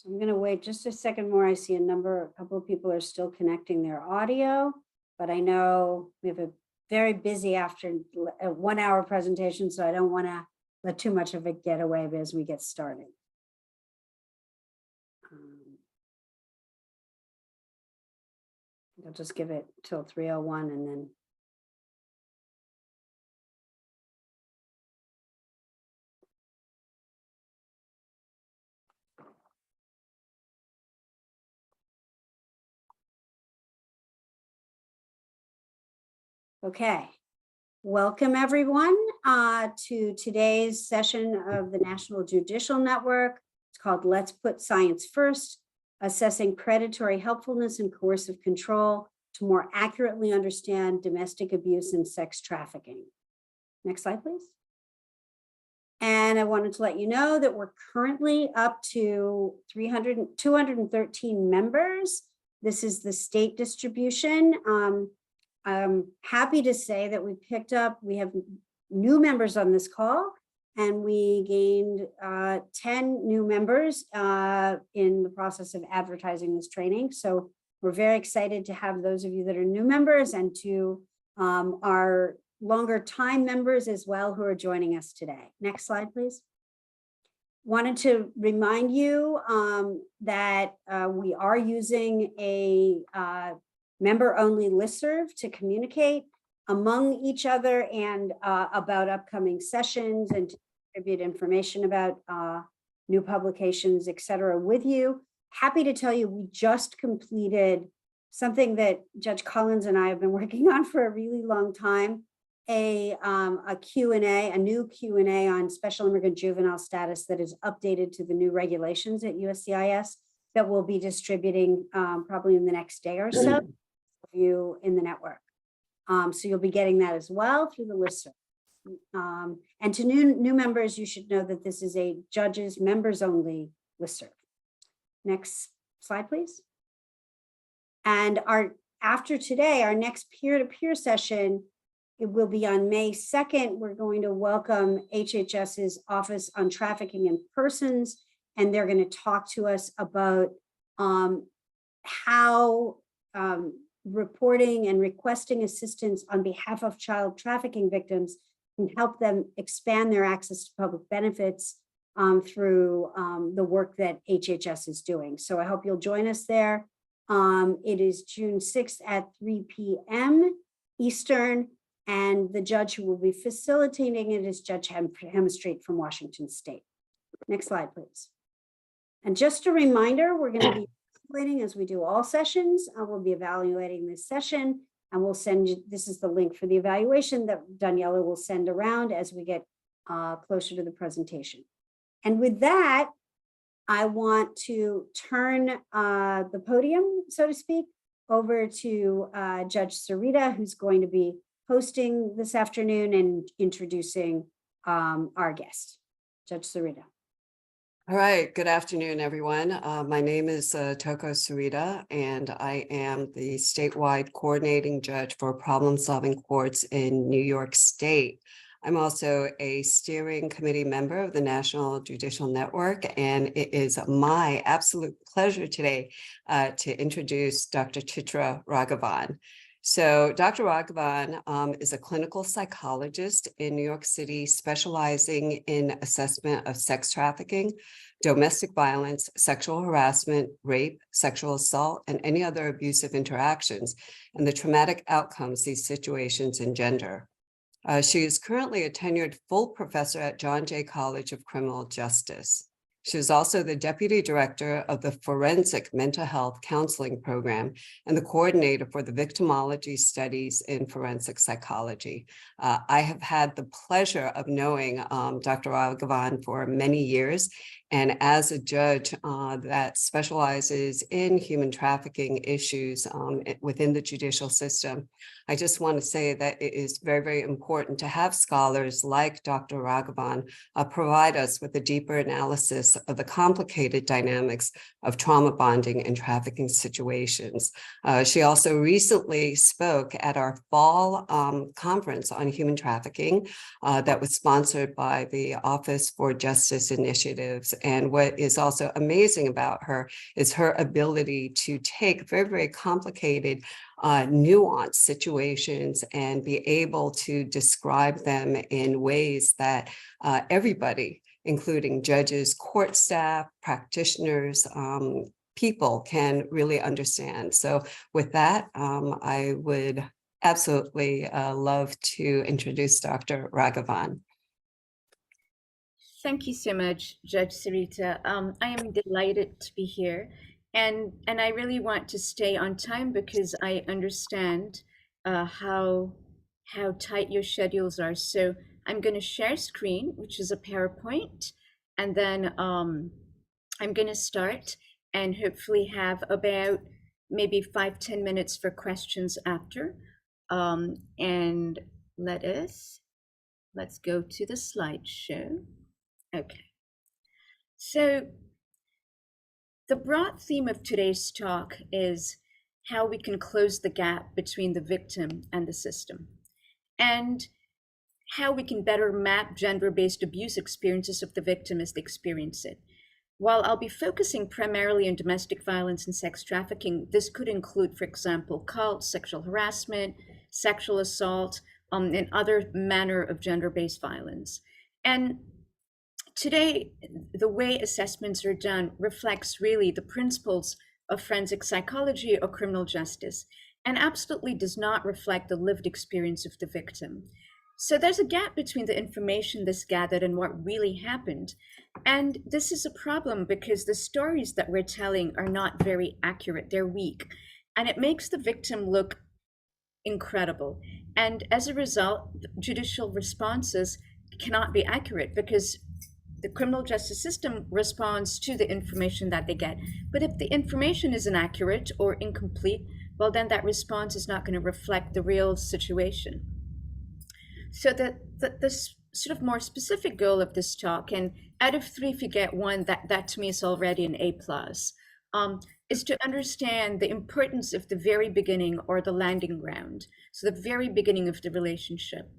So I'm going to wait just a second more. I see a couple of people are still connecting their audio, but I know we have a very busy a 1 hour presentation, so I don't want to let too much of it get away as we get started. I'll just give it till 3:01 and then. Okay, welcome everyone to today's session of the National Judicial Network. It's called Let's Put Science First, Assessing Predatory Helpfulness and Coercive Control to More Accurately Understand Domestic Abuse and Sex Trafficking. Next slide, please. And I wanted to let you know that we're currently up to 213 members. This is the state distribution. I'm happy to say that we have new members on this call, and we gained 10 new members in the process of advertising this training. So we're very excited to have those of you that are new members and to our longer time members as well who are joining us today. Next slide, please. Wanted to remind you that we are using a member-only listserv to communicate among each other and about upcoming sessions and to distribute information about new publications, et cetera, with you. Happy to tell you we just completed something that Judge Collins and I have been working on for a really long time, a Q&A, a new Q&A on special immigrant juvenile status that is updated to the new regulations at USCIS that we'll be distributing probably in the next day or so. You in the network. So you'll be getting that as well through the listserv. And to new members, you should know that this is a judges members only listserv. Next slide, please. And after today, our next peer-to-peer session, it will be on May 2nd. We're going to welcome HHS's Office on Trafficking in Persons, and they're going to talk to us about how reporting and requesting assistance on behalf of child trafficking victims can help them expand their access to public benefits through the work that HHS is doing. So I hope you'll join us there. It is June 6th at 3 p.m. Eastern, and the judge who will be facilitating it is Judge Hemstreet from Washington State. Next slide, please. And just a reminder, we're going to be as we do all sessions. We'll be evaluating this session, and we'll send you, this is the link for the evaluation that Daniela will send around as we get closer to the presentation. And with that, I want to turn the podium, so to speak, over to Judge Sarita, who's going to be hosting this afternoon and introducing our guest. Judge Sarita. All right, good afternoon, everyone. My name is Toko Sarita, and I am the statewide coordinating judge for problem-solving courts in New York State. I'm also a steering committee member of the National Judicial Network, and it is my absolute pleasure today to introduce Dr. Chitra Raghavan. So Dr. Raghavan is a clinical psychologist in New York City, specializing in assessment of sex trafficking, domestic violence, sexual harassment, rape, sexual assault, and any other abusive interactions, and the traumatic outcomes these situations engender. She is currently a tenured full professor at John Jay College of Criminal Justice. She is also the deputy director of the Forensic Mental Health Counseling Program and the coordinator for the victimology studies in forensic psychology. I have had the pleasure of knowing Dr. Raghavan for many years, and as a judge that specializes in human trafficking issues within the judicial system, I just want to say that it is very, very important to have scholars like Dr. Raghavan provide us with a deeper analysis awareness of the complicated dynamics of trauma bonding and trafficking situations. She also recently spoke at our fall conference on human trafficking that was sponsored by the Office for Justice Initiatives. And what is also amazing about her is her ability to take very, very complicated, nuanced situations and be able to describe them in ways that everybody, including judges, court staff, practitioners, people can really understand. So with that, I would absolutely love to introduce Dr. Raghavan. Thank you so much, Judge Sarita. I am delighted to be here, and I really want to stay on time because I understand how tight your schedules are. So I'm going to share screen, which is a PowerPoint, and then I'm going to start and hopefully have about maybe 5-10 minutes for questions after. And let's go to the slideshow. Okay, so the broad theme of today's talk is how we can close the gap between the victim and the system, and how we can better map gender-based abuse experiences of the victim as they experience it. While I'll be focusing primarily on domestic violence and sex trafficking, this could include, for example, cults, sexual harassment, sexual assault, and other manner of gender-based violence. And today, the way assessments are done reflects really the principles of forensic psychology or criminal justice, and absolutely does not reflect the lived experience of the victim. So there's a gap between the information that's gathered and what really happened. And this is a problem because the stories that we're telling are not very accurate, they're weak. And it makes the victim look incredible. And as a result, judicial responses cannot be accurate because the criminal justice system responds to the information that they get. But if the information is inaccurate or incomplete, well, then that response is not going to reflect the real situation. So the sort of more specific goal of this talk, and out of 3, if you get 1, that to me is already an A+, is to understand the importance of the very beginning or the landing ground. So the very beginning of the relationship.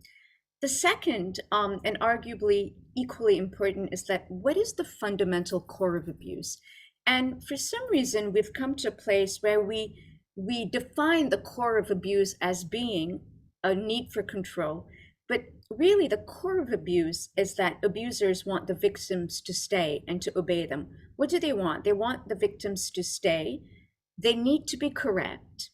The second, and arguably equally important, is that what is the fundamental core of abuse? And for some reason, we've come to a place where we define the core of abuse as being a need for control. But really, the core of abuse is that abusers want the victims to stay and to obey them. What do they want? They want the victims to stay. They need to be correct.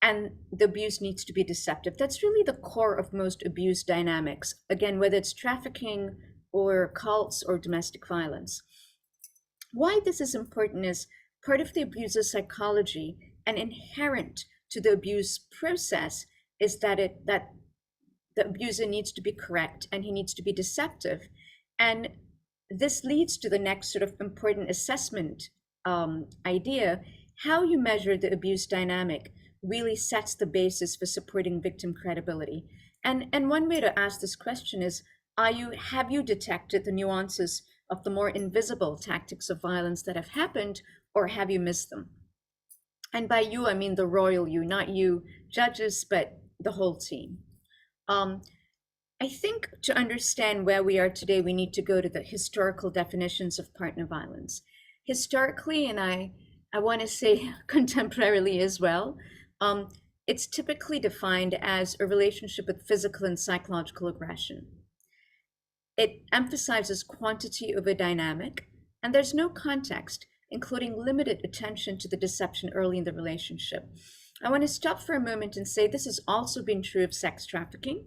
And the abuse needs to be deceptive. That's really the core of most abuse dynamics. Again, whether it's trafficking or cults or domestic violence. Why this is important is part of the abuser's psychology and inherent to the abuse process is that the abuser needs to be correct and he needs to be deceptive. And this leads to the next sort of important assessment idea. How you measure the abuse dynamic really sets the basis for supporting victim credibility. And one way to ask this question is, have you detected the nuances of the more invisible tactics of violence that have happened, or have you missed them? And by you, I mean the royal you, not you judges, but the whole team. I think to understand where we are today, we need to go to the historical definitions of partner violence. Historically, and I want to say contemporarily as well, it's typically defined as a relationship with physical and psychological aggression. It emphasizes quantity over dynamic, and there's no context, including limited attention to the deception early in the relationship. I want to stop for a moment and say this has also been true of sex trafficking.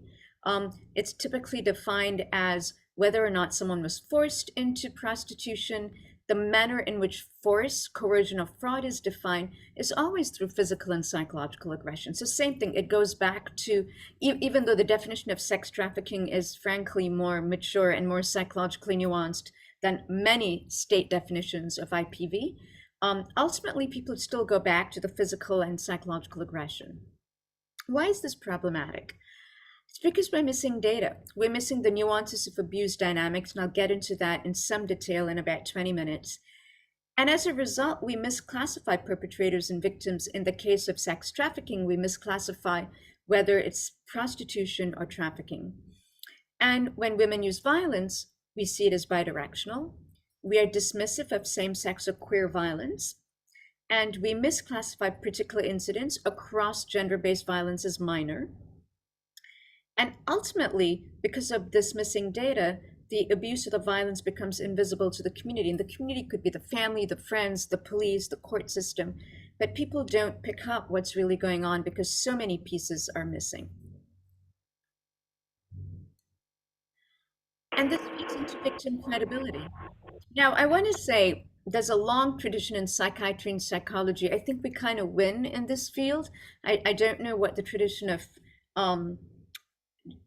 It's typically defined as whether or not someone was forced into prostitution. The manner in which force, coercion, or fraud is defined is always through physical and psychological aggression. So same thing, it goes back to, even though the definition of sex trafficking is frankly more mature and more psychologically nuanced than many state definitions of IPV, ultimately people still go back to the physical and psychological aggression. Why is this problematic? It's because we're missing data. We're missing the nuances of abuse dynamics, and I'll get into that in some detail in about 20 minutes. And as a result, we misclassify perpetrators and victims. In the case of sex trafficking, we misclassify whether it's prostitution or trafficking. And when women use violence, we see it as bidirectional. We are dismissive of same-sex or queer violence. And we misclassify particular incidents across gender-based violence as minor. And ultimately, because of this missing data, the abuse or the violence becomes invisible to the community. And the community could be the family, the friends, the police, the court system. But people don't pick up what's really going on because so many pieces are missing. And this feeds into victim credibility. Now, I want to say there's a long tradition in psychiatry and psychology. I think we kind of win in this field. I don't know what the tradition of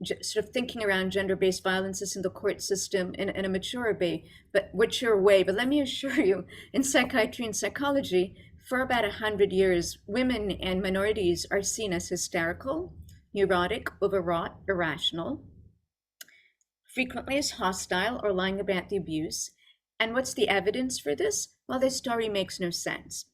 sort of thinking around gender-based violence is in the court system in a mature way. But let me assure you, in psychiatry and psychology, for about 100 years, women and minorities are seen as hysterical, neurotic, overwrought, irrational, frequently as hostile or lying about the abuse. And what's the evidence for this? Well, their story makes no sense.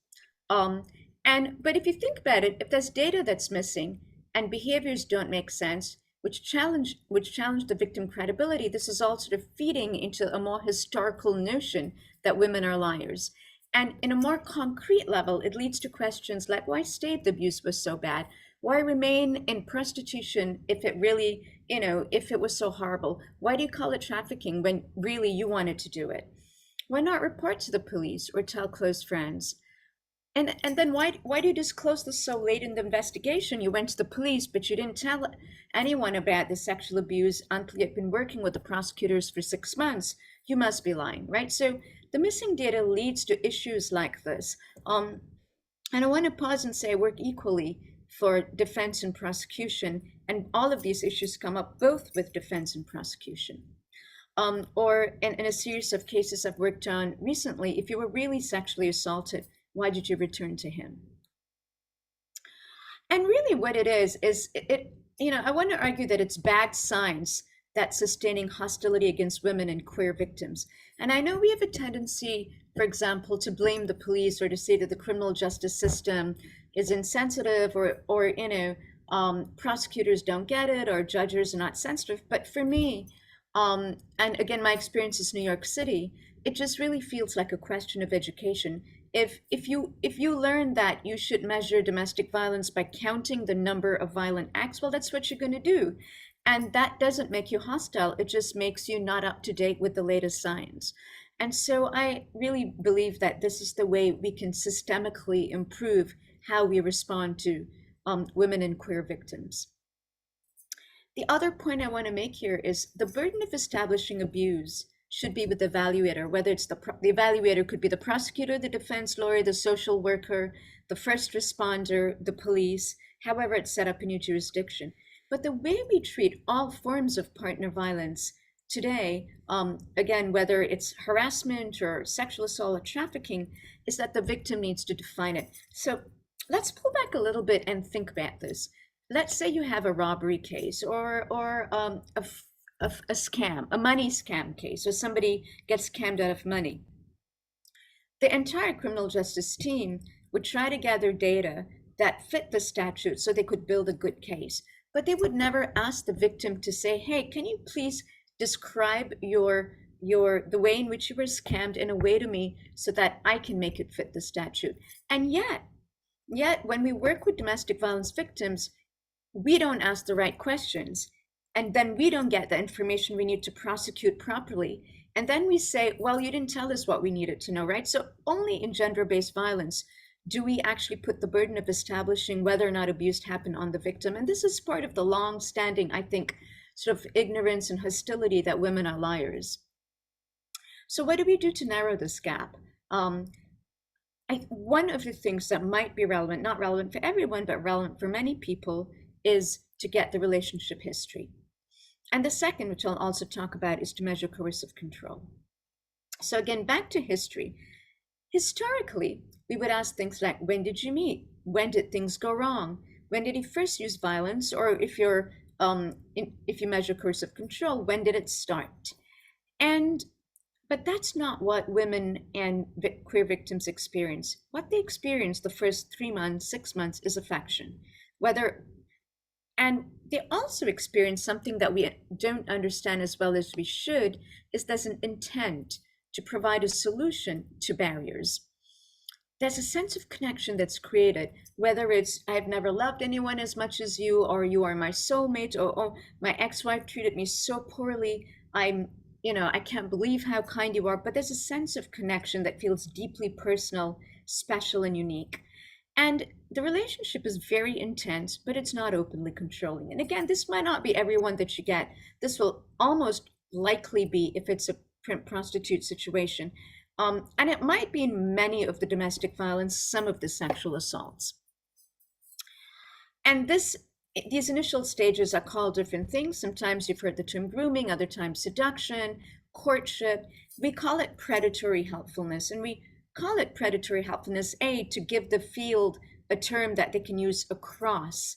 But if you think about it, if there's data that's missing and behaviors don't make sense, which challenge the victim credibility, this is all sort of feeding into a more historical notion that women are liars. And in a more concrete level, it leads to questions like, why stayed the abuse was so bad? Why remain in prostitution if it really, if it was so horrible? Why do you call it trafficking when really you wanted to do it? Why not report to the police or tell close friends? And then why do you disclose this so late in the investigation? You went to the police, but you didn't tell anyone about the sexual abuse until you'd been working with the prosecutors for 6 months. You must be lying, right? So the missing data leads to issues like this. And I want to pause and say I work equally for defense and prosecution, and all of these issues come up both with defense and prosecution. Or in a series of cases I've worked on recently, if you were really sexually assaulted, why did you return to him? And really what it is I want to argue that it's bad science that's sustaining hostility against women and queer victims. And I know we have a tendency, for example, to blame the police or to say that the criminal justice system is insensitive or prosecutors don't get it or judges are not sensitive. But for me, and again, my experience is New York City, it just really feels like a question of education. If you learn that you should measure domestic violence by counting the number of violent acts, well, that's what you're going to do. And that doesn't make you hostile. It just makes you not up to date with the latest science. And so I really believe that this is the way we can systemically improve how we respond to women and queer victims. The other point I want to make here is the burden of establishing abuse should be with the evaluator, whether it's the evaluator could be the prosecutor, the defense lawyer, the social worker, the first responder, the police, however it's set up in your jurisdiction. But the way we treat all forms of partner violence today, again, whether it's harassment or sexual assault or trafficking, is that the victim needs to define it. So let's pull back a little bit and think about this. Let's say you have a robbery case or a scam, a money scam case, or somebody gets scammed out of money. The entire criminal justice team would try to gather data that fit the statute so they could build a good case. But they would never ask the victim to say, hey, can you please describe the way in which you were scammed in a way to me so that I can make it fit the statute. And yet when we work with domestic violence victims, we don't ask the right questions. And then we don't get the information we need to prosecute properly. And then we say, well, you didn't tell us what we needed to know, right? So only in gender-based violence do we actually put the burden of establishing whether or not abuse happened on the victim. And this is part of the long-standing, I think, sort of ignorance and hostility that women are liars. So what do we do to narrow this gap? One of the things that might be relevant, not relevant for everyone, but relevant for many people, is to get the relationship history. And the second, which I'll also talk about, is to measure coercive control. So again, back to history. Historically, we would ask things like, when did you meet? When did things go wrong? When did he first use violence? Or if you're if you measure coercive control, when did it start? But that's not what women and queer victims experience. What they experience the first 3 months, 6 months is affection. And they also experience something that we don't understand as well as we should, is there's an intent to provide a solution to barriers. There's a sense of connection that's created, whether it's I've never loved anyone as much as you, or you are my soulmate, or oh, my ex-wife treated me so poorly, I can't believe how kind you are. But there's a sense of connection that feels deeply personal, special, and unique. And the relationship is very intense, but it's not openly controlling. And again, this might not be everyone that you get. This will almost likely be if it's a prostitute situation. And it might be in many of the domestic violence, some of the sexual assaults. And these initial stages are called different things. Sometimes you've heard the term grooming, other times seduction, courtship. We call it predatory helpfulness. And we call it predatory helpfulness, to give the field a term that they can use across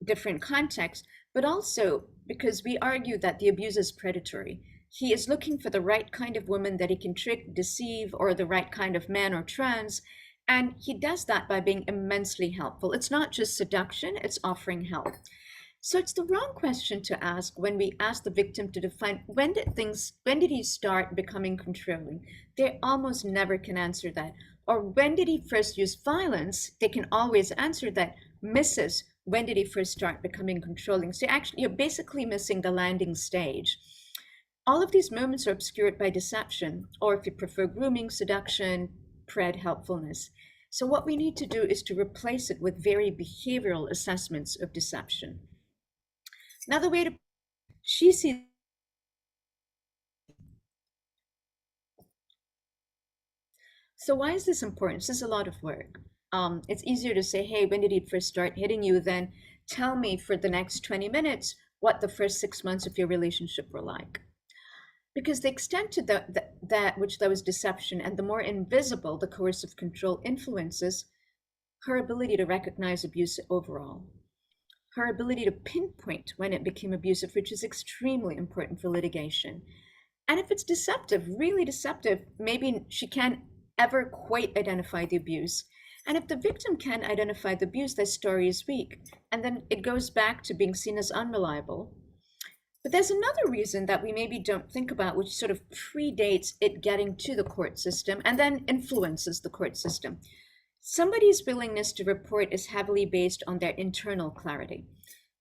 different contexts, but also because we argue that the abuser is predatory. He is looking for the right kind of woman that he can trick, deceive, or the right kind of man or trans. And he does that by being immensely helpful. It's not just seduction, it's offering help. So it's the wrong question to ask when we ask the victim to define when did he start becoming controlling? They almost never can answer that. Or when did he first use violence? They can always answer that. Mrs., when did he first start becoming controlling? So you're basically missing the landing stage. All of these moments are obscured by deception, or if you prefer grooming, seduction, pred helpfulness. So what we need to do is to replace it with very behavioral assessments of deception. Another way to, she sees, so why is this important? This is a lot of work. It's easier to say, hey, when did he first start hitting you, than tell me for the next 20 minutes what the first 6 months of your relationship were like. Because the extent to that which there was deception, and the more invisible the coercive control influences, her ability to recognize abuse overall, her ability to pinpoint when it became abusive, which is extremely important for litigation. And if it's deceptive, really deceptive, maybe she can't ever quite identify the abuse. And if the victim can't identify the abuse, their story is weak. And then it goes back to being seen as unreliable. But there's another reason that we maybe don't think about, which sort of predates it getting to the court system and then influences the court system. Somebody's willingness to report is heavily based on their internal clarity.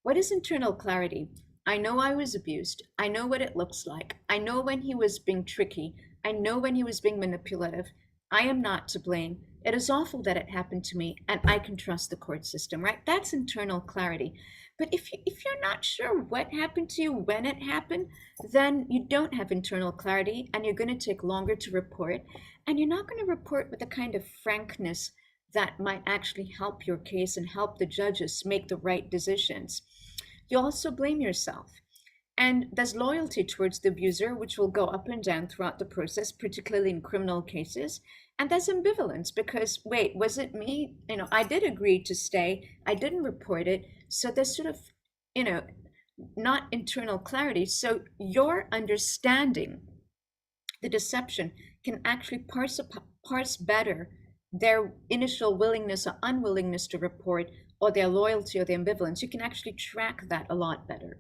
What is internal clarity? I know I was abused. I know what it looks like. I know when he was being tricky. I know when he was being manipulative. I am not to blame. It is awful that it happened to me, and I can trust the court system, right? That's internal clarity. But if you're not sure what happened to you, when it happened, then you don't have internal clarity, and you're going to take longer to report. And you're not going to report with the kind of frankness that might actually help your case and help the judges make the right decisions. You also blame yourself. And there's loyalty towards the abuser, which will go up and down throughout the process, particularly in criminal cases. And there's ambivalence because, wait, was it me? I did agree to stay. I didn't report it. So there's sort of, not internal clarity. So your understanding the deception can actually parse better their initial willingness or unwillingness to report, or their loyalty or their ambivalence. You can actually track that a lot better.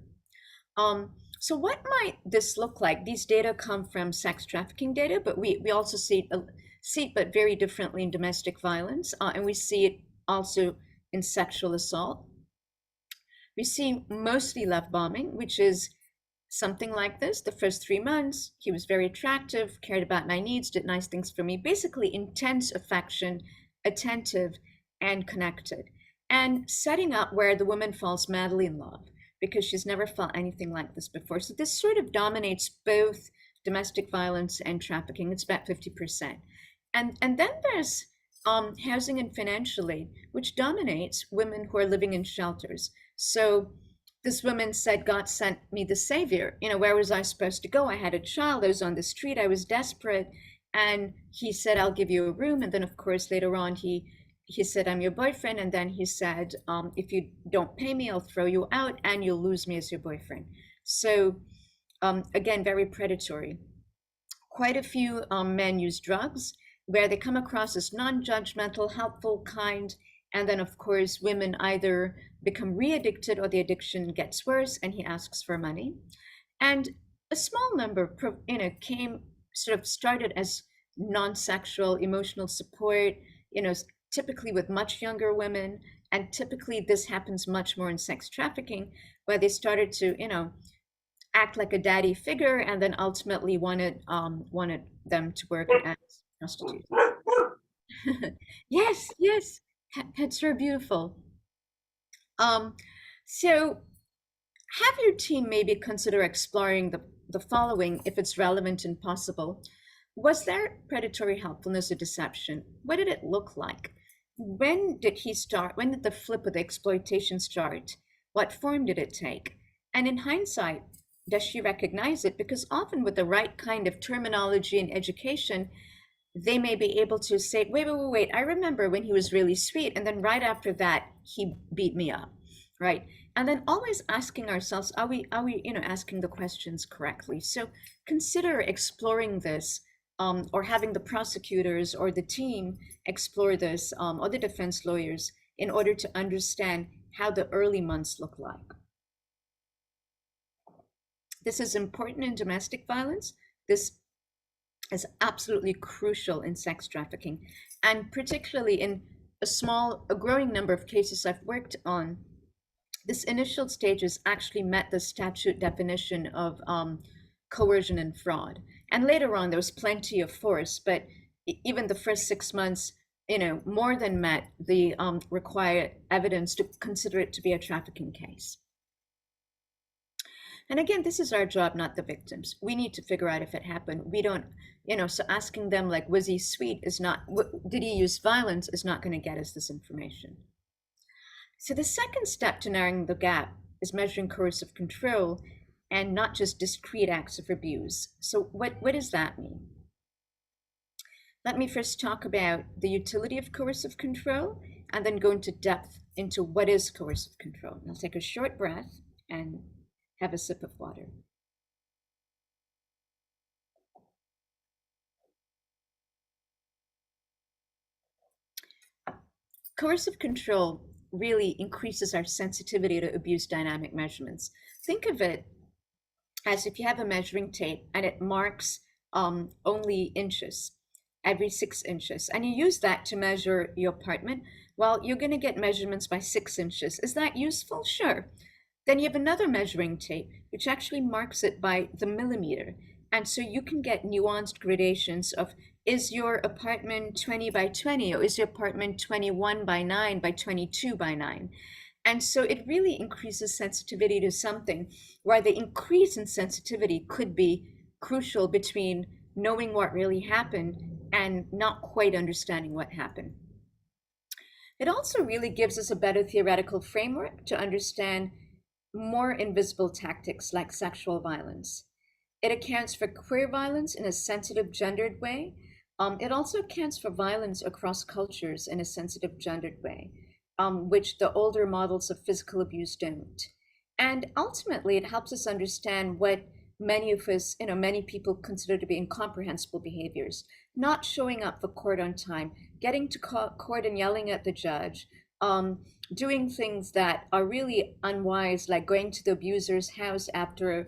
So what might this look like? These data come from sex trafficking data, but we also see it but very differently in domestic violence, and we see it also in sexual assault. We see mostly love bombing, which is something like this. The first 3 months, he was very attractive, cared about my needs, did nice things for me, basically intense affection, attentive, and connected. And setting up where the woman falls madly in love because she's never felt anything like this before. So this sort of dominates both domestic violence and trafficking. It's about 50%. And then there's housing and financial aid, which dominates women who are living in shelters. So this woman said, God sent me the savior. Where was I supposed to go? I had a child. I was on the street. I was desperate. And he said, I'll give you a room. And then, of course, later on, he he said, I'm your boyfriend. And then he said, if you don't pay me, I'll throw you out and you'll lose me as your boyfriend. So again, very predatory. Quite a few men use drugs where they come across as non-judgmental, helpful, kind. And then, of course, women either become re-addicted or the addiction gets worse and he asks for money. And a small number, started as non-sexual emotional support, typically with much younger women. And typically this happens much more in sex trafficking, where they started to, act like a daddy figure and then ultimately wanted them to work as prostitutes. Yes, pets are beautiful. So have your team maybe consider exploring the following if it's relevant and possible. Was there predatory helpfulness or deception? What did it look like? When did he start? When did the flip of the exploitation start? What form did it take? And in hindsight, does she recognize it? Because often with the right kind of terminology and education, they may be able to say, wait, I remember when he was really sweet. And then right after that, he beat me up, right? And then always asking ourselves, are we, asking the questions correctly? So consider exploring this, or having the prosecutors or the team explore this, or the defense lawyers, in order to understand how the early months look like. This is important in domestic violence. This is absolutely crucial in sex trafficking, and particularly in a growing number of cases I've worked on. This initial stages actually met the statute definition of coercion and fraud. And later on, there was plenty of force, but even the first 6 months, more than met the required evidence to consider it to be a trafficking case. And again, this is our job, not the victims. We need to figure out if it happened. We don't, so asking them like, was he sweet is not, did he use violence is not going to get us this information. So the second step to narrowing the gap is measuring coercive control and not just discrete acts of abuse. So what does that mean? Let me first talk about the utility of coercive control and then go into depth into what is coercive control. I'll take a short breath and have a sip of water. Coercive control really increases our sensitivity to abuse dynamic measurements. Think of it as if you have a measuring tape and it marks only inches, every 6 inches, and you use that to measure your apartment. Well, you're going to get measurements by 6 inches. Is that useful? Sure. Then you have another measuring tape, which actually marks it by the millimeter. And so you can get nuanced gradations of, is your apartment 20 by 20, or is your apartment 21 by 9 by 22 by 9? And so it really increases sensitivity to something where the increase in sensitivity could be crucial between knowing what really happened and not quite understanding what happened. It also really gives us a better theoretical framework to understand more invisible tactics like sexual violence. It accounts for queer violence in a sensitive, gendered way. It also accounts for violence across cultures in a sensitive, gendered way, which the older models of physical abuse don't. And ultimately, it helps us understand what many of us, many people consider to be incomprehensible behaviors: not showing up for court on time, getting to court and yelling at the judge, doing things that are really unwise, like going to the abuser's house after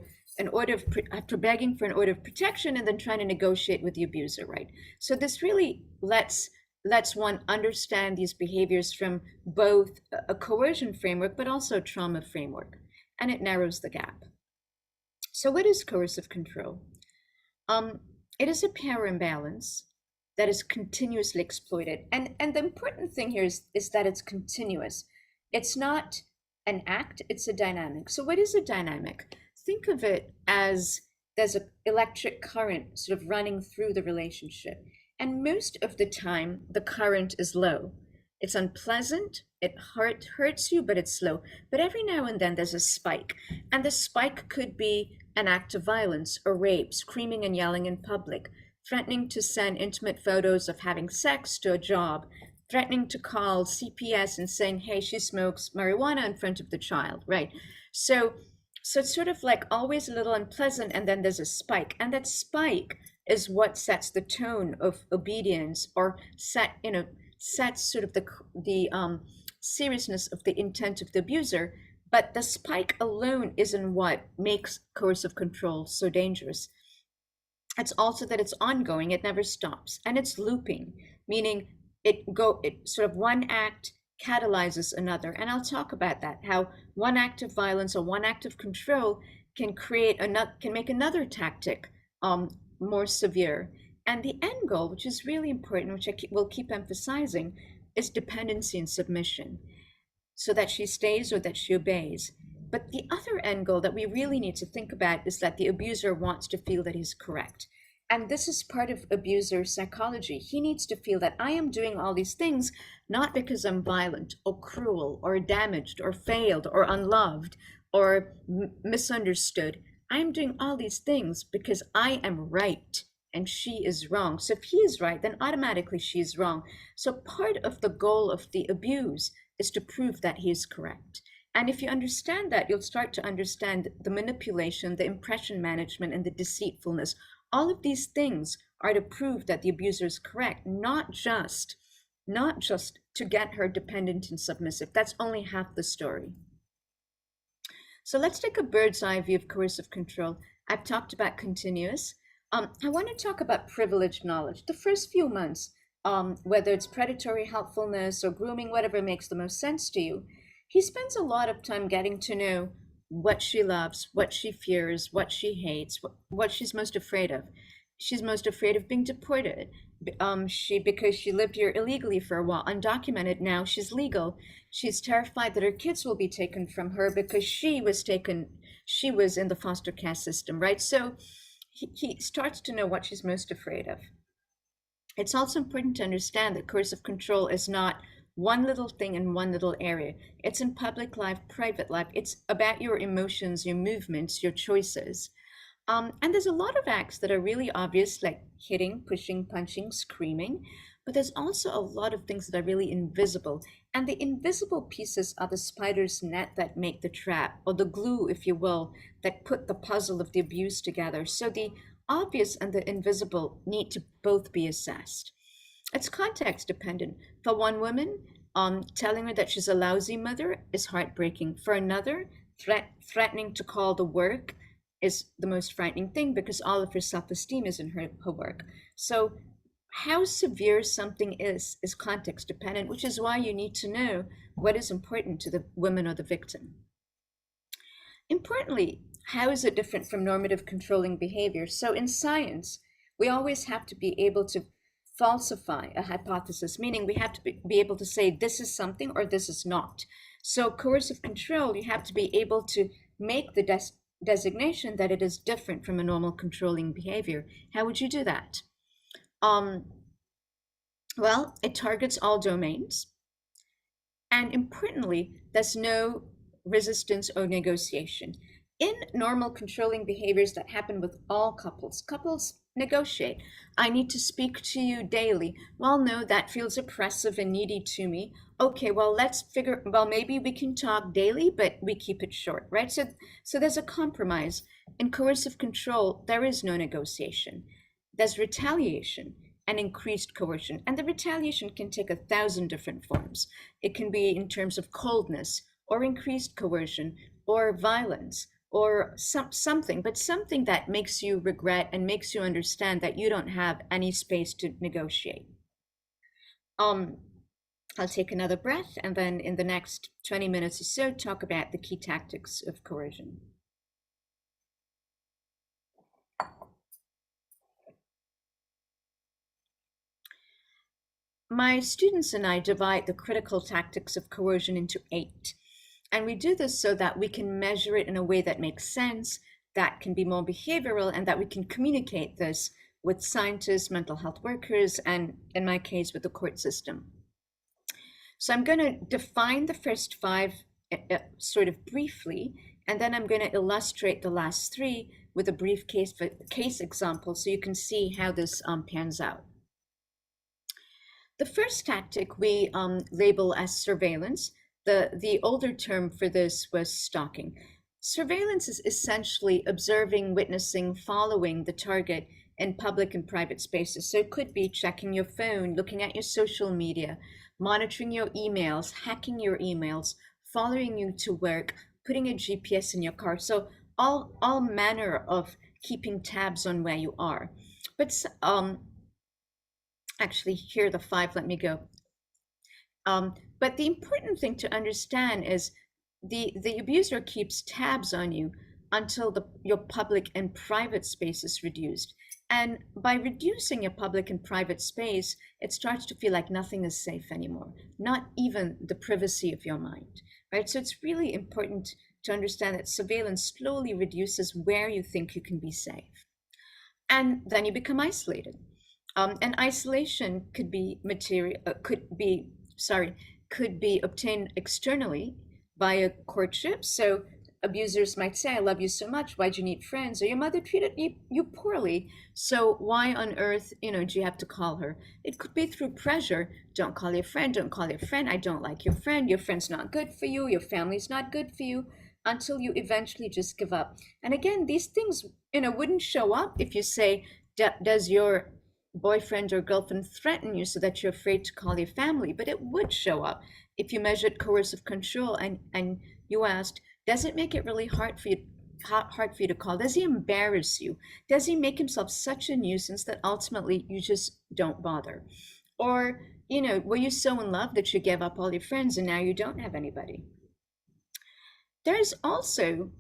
begging for an order of protection and then trying to negotiate with the abuser, right? So this really lets one understand these behaviors from both a coercion framework, but also a trauma framework, and it narrows the gap. So what is coercive control? It is a power imbalance that is continuously exploited. And the important thing here is that it's continuous. It's not an act, it's a dynamic. So what is a dynamic? Think of it as there's an electric current sort of running through the relationship. And most of the time, the current is low. It's unpleasant, it hurts you, but it's slow. But every now and then there's a spike. And the spike could be an act of violence or rape, screaming and yelling in public, threatening to send intimate photos of having sex to a job, threatening to call CPS and saying, hey, she smokes marijuana in front of the child, right? So it's sort of like always a little unpleasant, and then there's a spike. And that spike is what sets the tone of obedience, or sets sort of the seriousness of the intent of the abuser. But the spike alone isn't what makes coercive control so dangerous. It's also that it's ongoing, it never stops, and it's looping, meaning it sort of one act catalyzes another. And I'll talk about that, how one act of violence or one act of control can make another tactic more severe. And the end goal, which is really important, which will keep emphasizing, is dependency and submission, so that she stays or that she obeys. But the other end goal that we really need to think about is that the abuser wants to feel that he's correct. And this is part of abuser psychology. He needs to feel that I am doing all these things not because I'm violent or cruel or damaged or failed or unloved or misunderstood. I'm doing all these things because I am right and she is wrong. So if he is right, then automatically she is wrong. So part of the goal of the abuse is to prove that he is correct. And if you understand that, you'll start to understand the manipulation, the impression management, and the deceitfulness. All of these things are to prove that the abuser is correct, not just to get her dependent and submissive. That's only half the story. So let's take a bird's eye view of coercive control. I've talked about continuous. I want to talk about privileged knowledge. The first few months, whether it's predatory, helpfulness, or grooming, whatever makes the most sense to you, he spends a lot of time getting to know what she loves, what she fears, what she hates, what she's most afraid of. She's most afraid of being deported. Because she lived here illegally for a while, undocumented. Now she's legal. She's terrified that her kids will be taken from her because she was in the foster care system, right? So he starts to know what she's most afraid of. It's also important to understand that coercive control is not one little thing in one little area. It's in public life, private life. It's about your emotions, your movements, your choices. And there's a lot of acts that are really obvious, like hitting, pushing, punching, screaming. But there's also a lot of things that are really invisible. And the invisible pieces are the spider's net that make the trap, or the glue, if you will, that put the puzzle of the abuse together. So the obvious and the invisible need to both be assessed. It's context dependent. For one woman, telling her that she's a lousy mother is heartbreaking. For another, threatening to call the work is the most frightening thing, because all of her self-esteem is in her work. So how severe something is context dependent, which is why you need to know what is important to the woman or the victim. Importantly, how is it different from normative controlling behavior? So in science, we always have to be able to falsify a hypothesis, meaning we have to be able to say this is something or this is not. So coercive control, you have to be able to make the designation that it is different from a normal controlling behavior. How would you do that? Well, it targets all domains. And importantly, there's no resistance or negotiation. In normal controlling behaviors that happen with all couples negotiate. I need to speak to you daily. Well, no, that feels oppressive and needy to me. Okay, well, maybe we can talk daily, but we keep it short, right? So there's a compromise. In coercive control, there is no negotiation. There's retaliation and increased coercion. And the retaliation can take 1,000 different forms. It can be in terms of coldness or increased coercion or violence, or something that makes you regret and makes you understand that you don't have any space to negotiate. I'll take another breath, and then in the next 20 minutes or so, talk about the key tactics of coercion. My students and I divide the critical tactics of coercion into 8. And we do this so that we can measure it in a way that makes sense, that can be more behavioral, and that we can communicate this with scientists, mental health workers, and in my case, with the court system. So I'm going to define the first 5 sort of briefly, and then I'm going to illustrate the last 3 with a brief case example so you can see how this pans out. The first tactic we label as surveillance. The older term for this was stalking. Surveillance is essentially observing, witnessing, following the target in public and private spaces. So it could be checking your phone, looking at your social media, monitoring your emails, hacking your emails, following you to work, putting a GPS in your car. So all manner of keeping tabs on where you are. But actually, here are the five. Let me go. But the important thing to understand is the abuser keeps tabs on you until your public and private space is reduced. And by reducing your public and private space, it starts to feel like nothing is safe anymore, not even the privacy of your mind, right? So it's really important to understand that surveillance slowly reduces where you think you can be safe. And then you become isolated. And isolation could be could be obtained externally via courtship. So abusers might say, I love you so much, why'd you need friends? Or your mother treated you poorly, so why on earth, do you have to call her? It could be through pressure. Don't call your friend, don't call your friend, I don't like your friend's not good for you, your family's not good for you, until you eventually just give up. And again, these things, wouldn't show up if you say, does your boyfriend or girlfriend threaten you so that you're afraid to call your family? But it would show up if you measured coercive control and you asked, does it make it really hard for you to call? Does he embarrass you? Does he make himself such a nuisance that ultimately you just don't bother? Or, were you so in love that you gave up all your friends and now you don't have anybody? There's also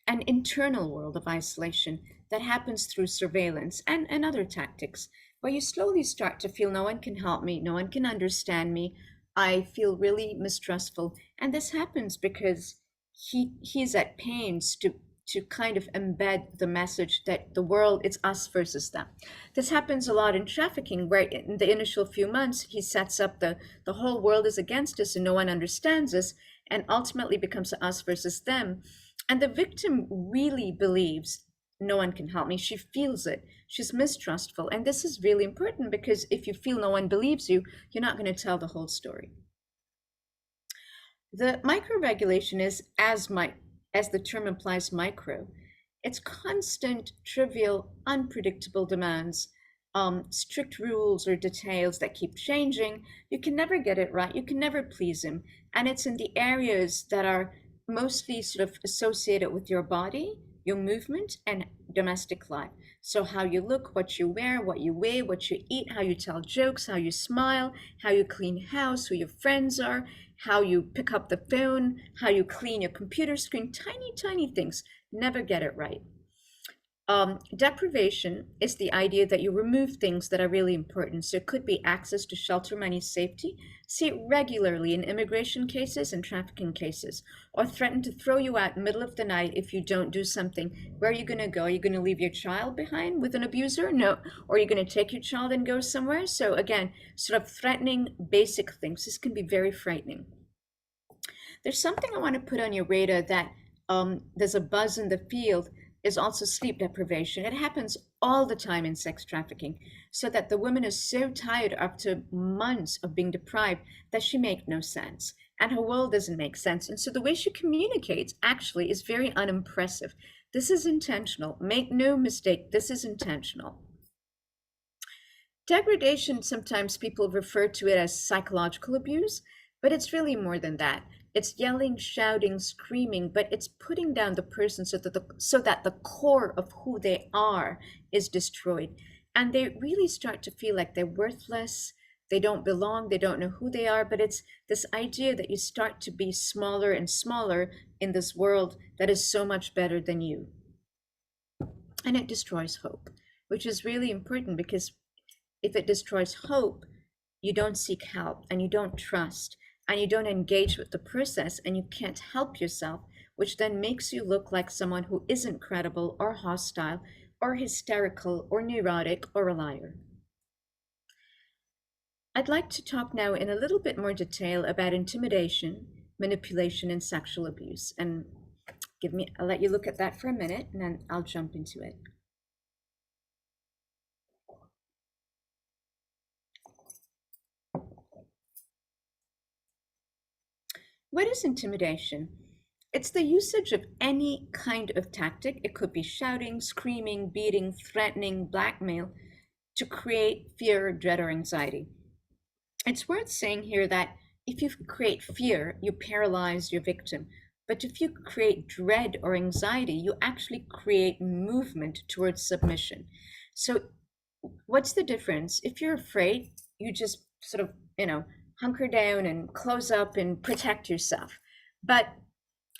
an internal world of isolation that happens through surveillance and other tactics, where you slowly start to feel no one can help me, no one can understand me. I feel really mistrustful. And this happens because he's at pains to kind of embed the message that the world, it's us versus them. This happens a lot in trafficking, where in the initial few months, he sets up the whole world is against us and no one understands us, and ultimately becomes us versus them. And the victim really believes no one can help me. She feels it. She's mistrustful. And this is really important, because if you feel no one believes you, you're not going to tell the whole story. The micro-regulation is, as the term implies, micro. It's constant, trivial, unpredictable demands, strict rules or details that keep changing. You can never get it right. You can never please him. And it's in the areas that are mostly sort of associated with your body, your movement, and domestic life. So how you look, what you wear, what you weigh, what you eat, how you tell jokes, how you smile, how you clean house, who your friends are, how you pick up the phone, how you clean your computer screen, tiny, tiny things. Never get it right. Deprivation is the idea that you remove things that are really important. So it could be access to shelter, money, safety. See it regularly in immigration cases and trafficking cases. Or threaten to throw you out middle of the night if you don't do something. Where are you going to go? Are you going to leave your child behind with an abuser? No. Or are you going to take your child and go somewhere? So again, sort of threatening basic things. This can be very frightening. There's something I want to put on your radar, that there's a buzz in the field, is also sleep deprivation. It happens all the time in sex trafficking, so that the woman is so tired after months of being deprived that she makes no sense and her world doesn't make sense. And so the way she communicates actually is very unimpressive. This is intentional. Make no mistake, this is intentional. Degradation, sometimes people refer to it as psychological abuse, but it's really more than that. It's yelling, shouting, screaming, but it's putting down the person so that the core of who they are is destroyed. And they really start to feel like they're worthless, they don't belong, they don't know who they are. But it's this idea that you start to be smaller and smaller in this world that is so much better than you. And it destroys hope, which is really important, because if it destroys hope, you don't seek help and you don't trust and you don't engage with the process, and you can't help yourself, which then makes you look like someone who isn't credible or hostile or hysterical or neurotic or a liar. I'd like to talk now in a little bit more detail about intimidation, manipulation, and sexual abuse. And I'll let you look at that for a minute, and then I'll jump into it. What is intimidation? It's the usage of any kind of tactic. It could be shouting, screaming, beating, threatening, blackmail to create fear, dread, or anxiety. It's worth saying here that if you create fear, you paralyze your victim. But if you create dread or anxiety, you actually create movement towards submission. So, what's the difference? If you're afraid, you just sort of, hunker down and close up and protect yourself. But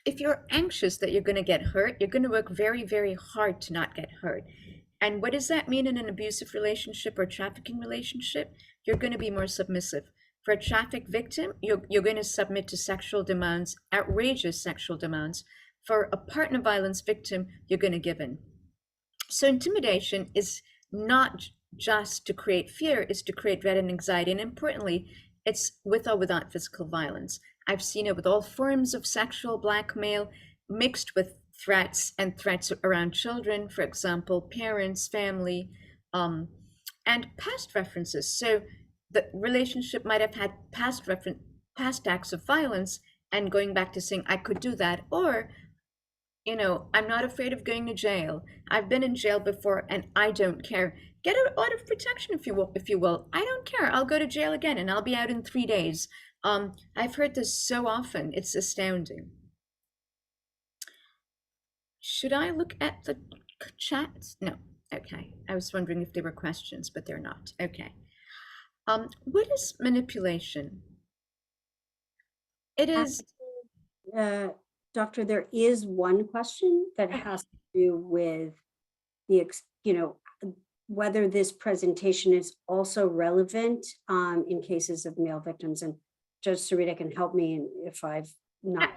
if you're anxious that you're going to get hurt, you're going to work very, very hard to not get hurt. And what does that mean in an abusive relationship or trafficking relationship? You're going to be more submissive. For a traffic victim, you're going to submit to sexual demands, outrageous sexual demands. For a partner violence victim, you're going to give in. So intimidation is not just to create fear, it's to create dread and anxiety. And importantly, it's with or without physical violence. I've seen it with all forms of sexual blackmail mixed with threats and threats around children, for example, parents, family, and past references. So the relationship might have had past acts of violence and going back to saying, I could do that, or I'm not afraid of going to jail. I've been in jail before and I don't care. Get an order of protection if you will. I don't care. I'll go to jail again and I'll be out in 3 days. I've heard this so often. It's astounding. Should I look at the chat? No. Okay. I was wondering if there were questions, but they're not. Okay. What is manipulation? It is. Doctor, there is one question that has to do with the, whether this presentation is also relevant in cases of male victims. And Judge Sarita can help me if I've not.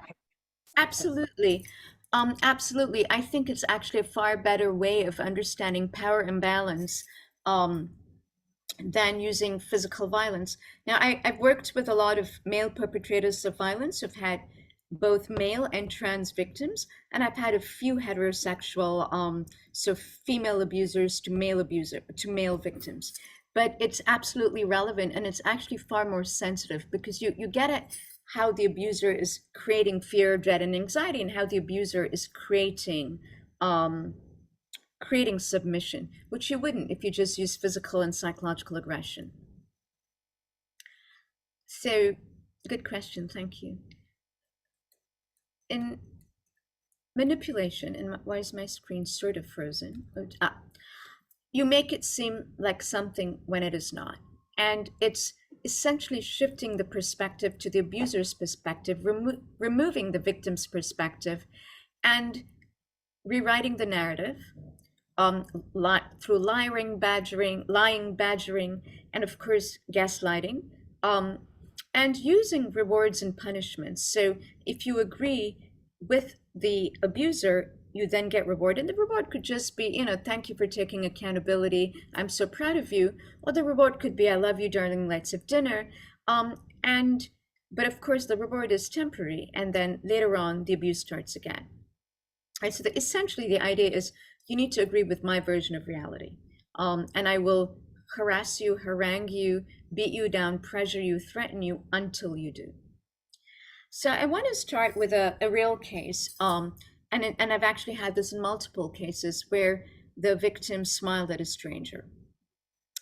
Absolutely. Absolutely. I think it's actually a far better way of understanding power imbalance than using physical violence. Now, I've worked with a lot of male perpetrators of violence who've had both male and trans victims, and I've had a few heterosexual, so female abusers to male victims. But it's absolutely relevant, and it's actually far more sensitive because you get at how the abuser is creating fear, dread, and anxiety, and how the abuser is creating submission, which you wouldn't if you just use physical and psychological aggression. So, good question. Thank you. In manipulation, and why is my screen sort of frozen? You make it seem like something when it is not. And it's essentially shifting the perspective to the abuser's perspective, removing the victim's perspective, and rewriting the narrative through lying, badgering, and of course, gaslighting. And using rewards and punishments. So if you agree with the abuser, you then get rewarded. And the reward could just be, thank you for taking accountability. I'm so proud of you. Or the reward could be, I love you, darling, let's have dinner. But of course, the reward is temporary. And then later on, the abuse starts again. Right, so essentially, the idea is you need to agree with my version of reality. And I will harass you, harangue you, beat you down, pressure you, threaten you until you do. So I want to start with a real case. And I've actually had this in multiple cases where the victim smiled at a stranger.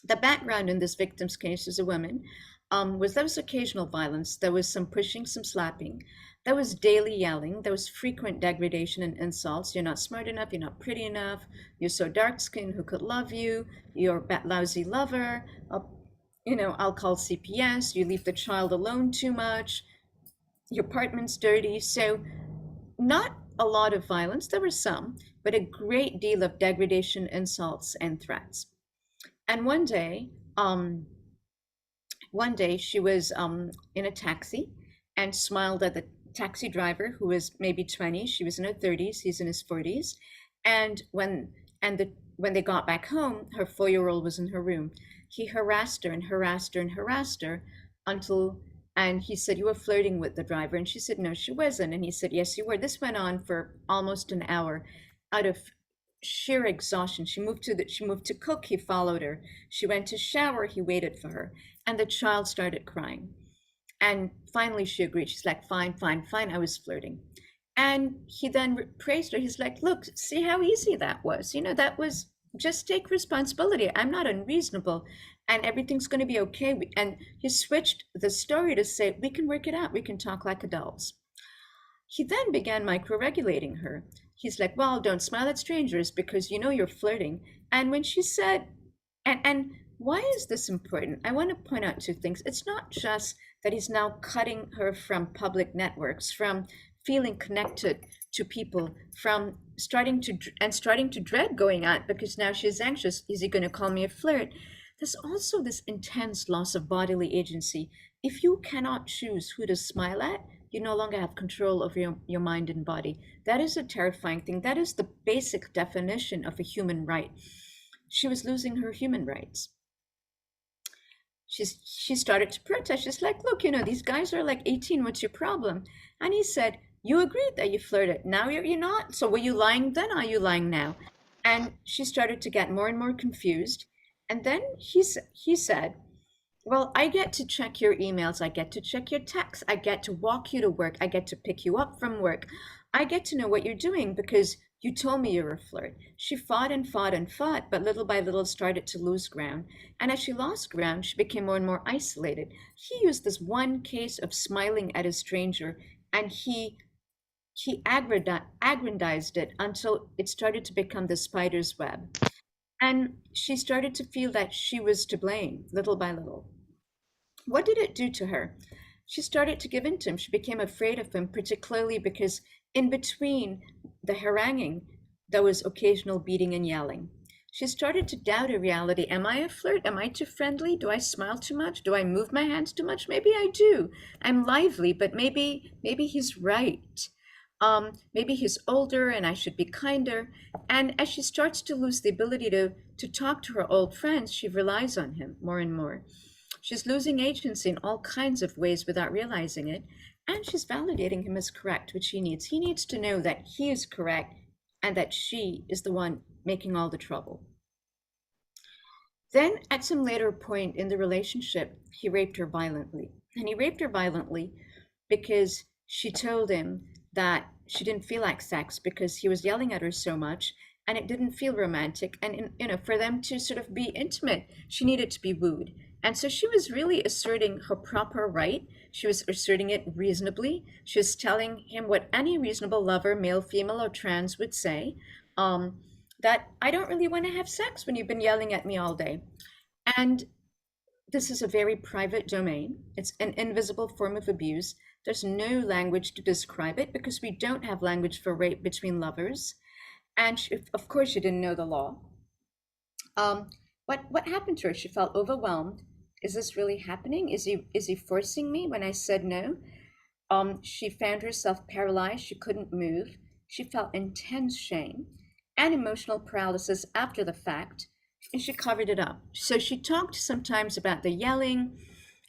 The background in this victim's case is a woman. There was occasional violence. There was some pushing, some slapping. There was daily yelling. There was frequent degradation and insults. You're not smart enough. You're not pretty enough. You're so dark-skinned. Who could love you? You're a lousy lover. I'll call CPS. You leave the child alone too much. Your apartment's dirty. So not a lot of violence. There were some, but a great deal of degradation, insults, and threats. And one day she was in a taxi and smiled at the taxi driver, who was maybe 20. She was in her 30s. He's in his 40s. And when they got back home, her 4-year-old was in her room. He harassed her and harassed her and harassed her and he said, you were flirting with the driver. And she said, no, she wasn't. And he said, yes, you were. This went on for almost an hour. Out of sheer exhaustion, she moved to cook. He followed her. She went to shower. He waited for her. And the child started crying. And finally she agreed. She's like, fine, fine, fine, I was flirting. And he then praised her. He's like, look, see how easy that was. That was, just take responsibility. I'm not unreasonable and everything's going to be okay. And he switched the story to say, we can work it out. We can talk like adults. He then began micro-regulating her. He's like, well, don't smile at strangers because you're flirting. And when she said, and why is this important? I want to point out two things. It's not just that he's now cutting her from public networks, from feeling connected to people, from starting to dread going out because now she's anxious. Is he going to call me a flirt? There's also this intense loss of bodily agency. If you cannot choose who to smile at, you no longer have control over your mind and body. That is a terrifying thing. That is the basic definition of a human right. She was losing her human rights. She started to protest. She's like, look, these guys are like 18. What's your problem? And he said, you agreed that you flirted. Now you're not. So were you lying then? Are you lying now? And she started to get more and more confused. And then he said, well, I get to check your emails. I get to check your texts. I get to walk you to work. I get to pick you up from work. I get to know what you're doing because you told me you were a flirt. She fought and fought and fought, but little by little started to lose ground. And as she lost ground, she became more and more isolated. He used this one case of smiling at a stranger, and he aggrandized it until it started to become the spider's web. And she started to feel that she was to blame, little by little. What did it do to her? She started to give in to him. She became afraid of him, particularly because in between the haranguing, there was occasional beating and yelling. She started to doubt her reality. Am I a flirt? Am I too friendly? Do I smile too much? Do I move my hands too much? Maybe I do. I'm lively, but maybe he's right. Maybe he's older and I should be kinder. And as she starts to lose the ability to talk to her old friends, she relies on him more and more. She's losing agency in all kinds of ways without realizing it. And she's validating him as correct, which he needs. He needs to know that he is correct and that she is the one making all the trouble. Then at some later point in the relationship, he raped her violently. And he raped her violently because she told him that she didn't feel like sex because he was yelling at her so much and it didn't feel romantic. And for them to sort of be intimate, she needed to be wooed. And so she was really asserting her proper right. She was asserting it reasonably. She was telling him what any reasonable lover, male, female, or trans, would say, that I don't really want to have sex when you've been yelling at me all day. And this is a very private domain. It's an invisible form of abuse. There's no language to describe it because we don't have language for rape between lovers. And of course, she didn't know the law. What happened to her? She felt overwhelmed. Is this really happening? Is he forcing me when I said no? She found herself paralyzed. She couldn't move. She felt intense shame and emotional paralysis after the fact, and she covered it up. So she talked sometimes about the yelling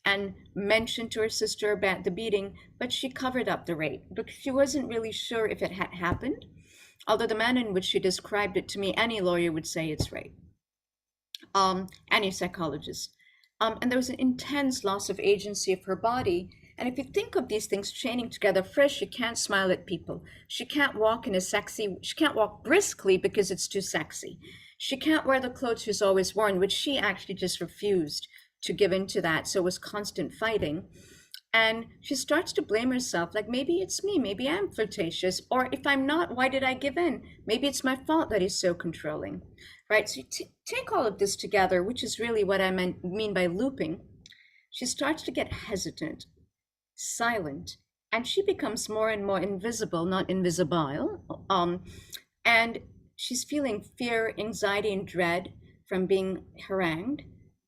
and mentioned to her sister about the beating, but she covered up the rape because she wasn't really sure if it had happened. Although the manner in which she described it to me, any lawyer would say it's rape. Any psychologist. And there was an intense loss of agency of her body. And if you think of these things chaining together, first, she can't smile at people. She can't walk she can't walk briskly because it's too sexy. She can't wear the clothes she's always worn, which she actually just refused to give in to that. So it was constant fighting. And she starts to blame herself, like, maybe it's me, maybe I'm flirtatious, or if I'm not, why did I give in? Maybe it's my fault that he's so controlling, right? So you take all of this together, which is really what I mean by looping. She starts to get hesitant, silent, and she becomes more and more invisible, not invisible. And she's feeling fear, anxiety, and dread from being harangued,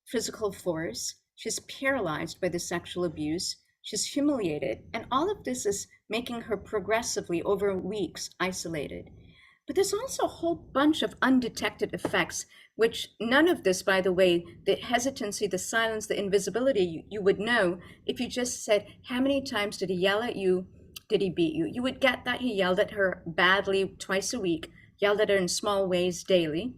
physical force. She's paralyzed by the sexual abuse. She's humiliated. And all of this is making her progressively, over weeks, isolated. But there's also a whole bunch of undetected effects, which none of this, by the way, the hesitancy, the silence, the invisibility, you would know if you just said, how many times did he yell at you? Did he beat you? You would get that he yelled at her badly twice a week, yelled at her in small ways daily,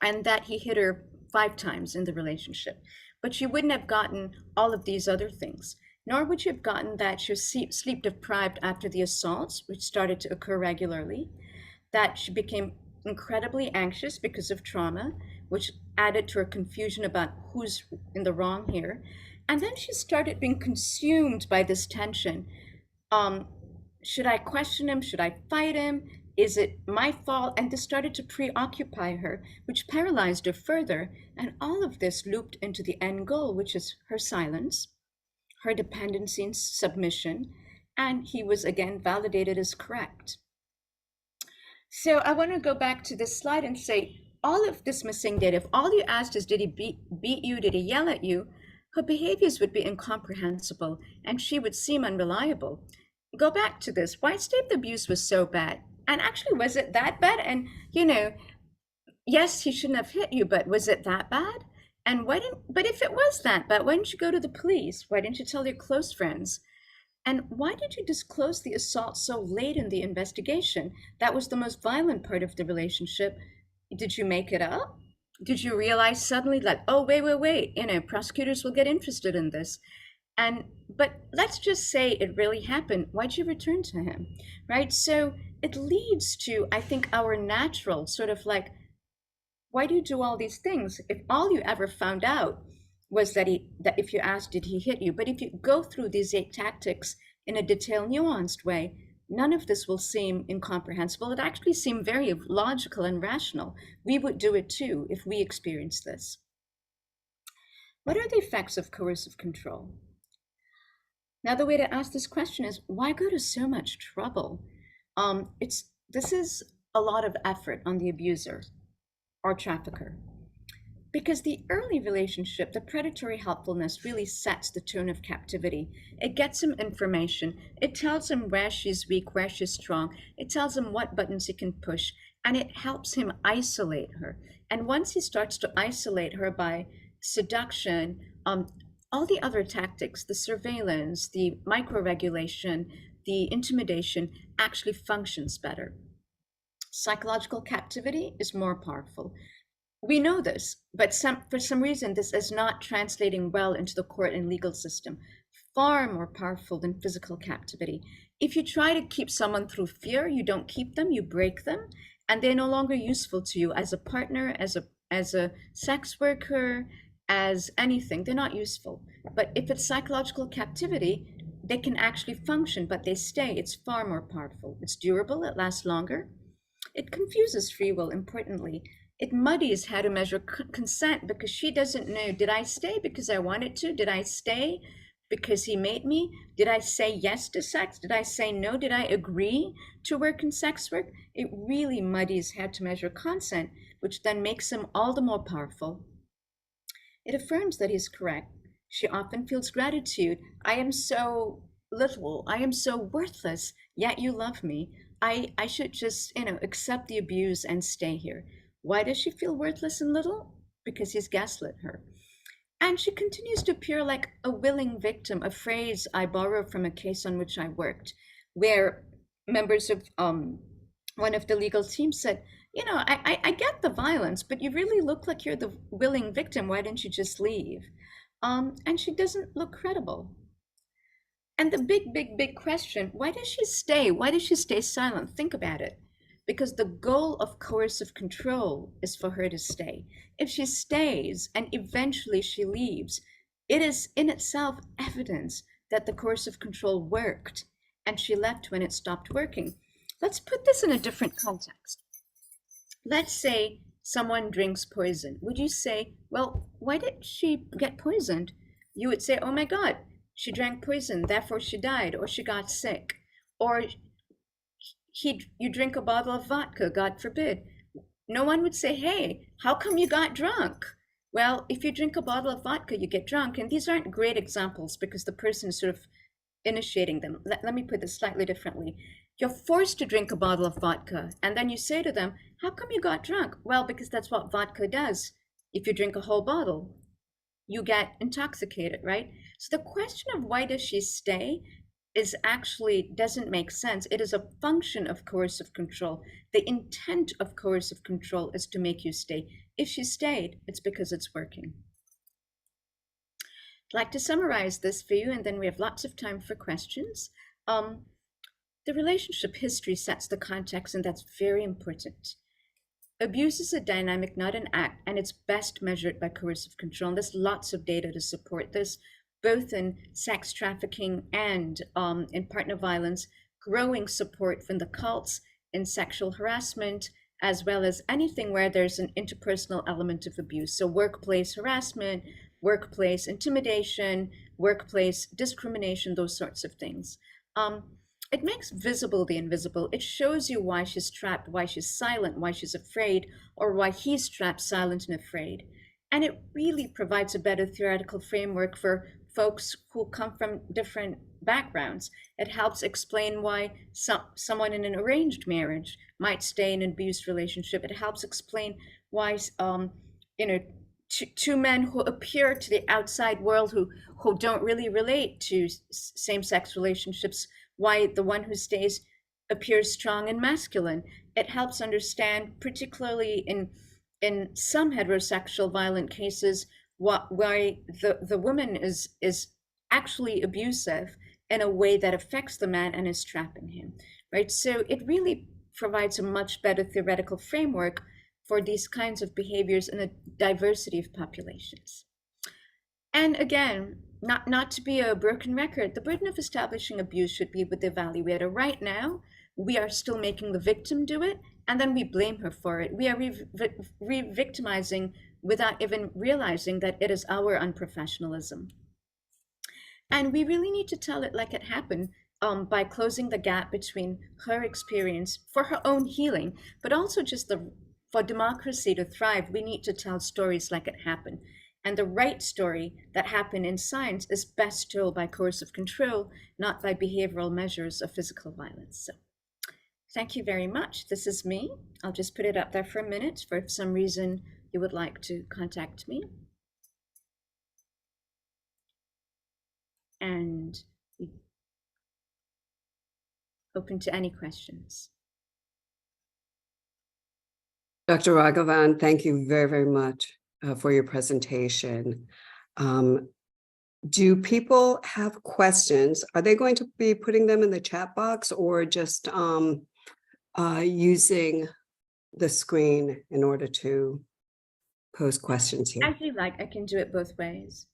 and that he hit her 5 times in the relationship. But you wouldn't have gotten all of these other things. nor would you have gotten that she was sleep deprived after the assaults, which started to occur regularly, that she became incredibly anxious because of trauma, which added to her confusion about who's in the wrong here. And then she started being consumed by this tension. Should I question him? Should I fight him? Is it my fault? And this started to preoccupy her, which paralyzed her further. And all of this looped into the end goal, which is her silence, her dependency and submission. And he was again validated as correct. So I want to go back to this slide and say, all of this missing data, if all you asked is, did he beat you? Did he yell at you? Her behaviors would be incomprehensible and she would seem unreliable. Go back to this. Why state the abuse was so bad? And actually, was it that bad? And, yes, he shouldn't have hit you, but was it that bad? And but if it was that bad, why didn't you go to the police? Why didn't you tell your close friends? And why did you disclose the assault so late in the investigation? That was the most violent part of the relationship. Did you make it up? Did you realize suddenly that, oh, wait, prosecutors will get interested in this? But let's just say it really happened. Why'd you return to him, right? So it leads to, I think, our natural sort of like, why do you do all these things? If all you ever found out was that if you asked, did he hit you? But if you go through these 8 tactics in a detailed, nuanced way, none of this will seem incomprehensible. It actually seems very logical and rational. We would do it too if we experienced this. What are the effects of coercive control? Now, the way to ask this question is, why go to so much trouble? This is a lot of effort on the abuser or trafficker. Because the early relationship, the predatory helpfulness really sets the tone of captivity. It gets him information. It tells him where she's weak, where she's strong. It tells him what buttons he can push, and it helps him isolate her. And once he starts to isolate her by seduction, all the other tactics, the surveillance, the microregulation, the intimidation actually functions better. Psychological captivity is more powerful. We know this, but for some reason, this is not translating well into the court and legal system. Far more powerful than physical captivity. If you try to keep someone through fear, you don't keep them, you break them, and they're no longer useful to you as a partner, as a sex worker, as anything. They're not useful. But if it's psychological captivity, they can actually function, but they stay. It's far more powerful. It's durable, it lasts longer. It confuses free will, importantly. It muddies how to measure consent because she doesn't know, did I stay because I wanted to? Did I stay because he made me? Did I say yes to sex? Did I say no? Did I agree to work in sex work? It really muddies how to measure consent, which then makes him all the more powerful. It affirms that he's correct. She often feels gratitude. I am so little. I am so worthless, yet you love me. I should just, accept the abuse and stay here. Why does she feel worthless and little? Because he's gaslit her. And she continues to appear like a willing victim, a phrase I borrow from a case on which I worked, where members of one of the legal team said, I get the violence, but you really look like you're the willing victim. Why didn't you just leave? And she doesn't look credible. And the big question, why does she stay? Why does she stay silent? Think about it. Because the goal of coercive control is for her to stay. If she stays and eventually she leaves, it is in itself evidence that the coercive control worked and she left when it stopped working. Let's put this in a different context. Let's say someone drinks poison. Would you say, well, why did she get poisoned? You would say, oh my God, she drank poison, therefore she died, or she got sick. Or you drink a bottle of vodka, God forbid. No one would say, hey, how come you got drunk? Well, if you drink a bottle of vodka, you get drunk. And these aren't great examples because the person is sort of initiating them. Let me put this slightly differently. You're forced to drink a bottle of vodka. And then you say to them, how come you got drunk? Well, because that's what vodka does. If you drink a whole bottle, you get intoxicated, right? So the question of why does she stay is actually doesn't make sense. It is a function of coercive control. The intent of coercive control is to make you stay. If she stayed, it's because it's working. like to summarize this for you, and then we have lots of time for questions. The relationship history sets the context, and that's very important. Abuse is a dynamic, not an act, and it's best measured by coercive control. And there's lots of data to support this, both in sex trafficking and in partner violence, growing support from the cults in sexual harassment, as well as anything where there's an interpersonal element of abuse. So workplace harassment, workplace intimidation, workplace discrimination, those sorts of things. It makes visible the invisible. It shows you why she's trapped, why she's silent, why she's afraid, or why he's trapped, silent, and afraid. And it really provides a better theoretical framework for folks who come from different backgrounds. It helps explain why someone in an arranged marriage might stay in an abused relationship. It helps explain why two men who appear to the outside world who don't really relate to same-sex relationships, why the one who stays appears strong and masculine. It helps understand, particularly in some heterosexual violent cases, why the woman is actually abusive in a way that affects the man and is trapping him, right? So it really provides a much better theoretical framework for these kinds of behaviors in a diversity of populations. And again, not to be a broken record, the burden of establishing abuse should be with the evaluator. Right now, we are still making the victim do it, and then we blame her for it. We are re-victimizing without even realizing that it is our unprofessionalism. And we really need to tell it like it happened, by closing the gap between her experience for her own healing, but also just for democracy to thrive, we need to tell stories like it happened. And the right story that happened in science is best told by coercive control, not by behavioral measures of physical violence. So thank you very much. This is me. I'll just put it up there for a minute for if some reason you would like to contact me. And open to any questions. Dr. Raghavan, thank you very, very much for your presentation. Do people have questions? Are they going to be putting them in the chat box or just using the screen in order to pose questions here? As you like, I can do it both ways.